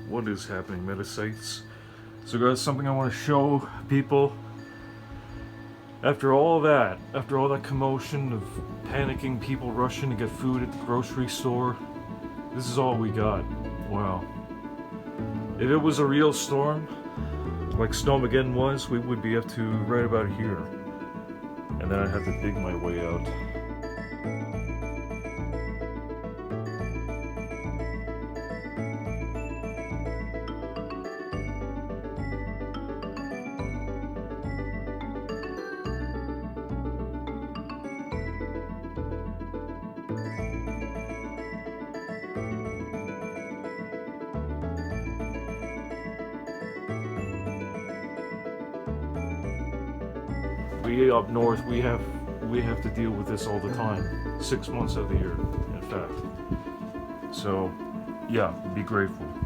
What is happening, Metasites? So guys, something I want to show people. After all that commotion of panicking, people rushing to get food at the grocery store, this is all we got. Wow. If it was a real storm, like Snowmageddon was, we would be up to right about here. And then I'd have to dig my way out. We up north, we have to deal with this all the time, 6 months of the year, in fact. So, yeah, be grateful.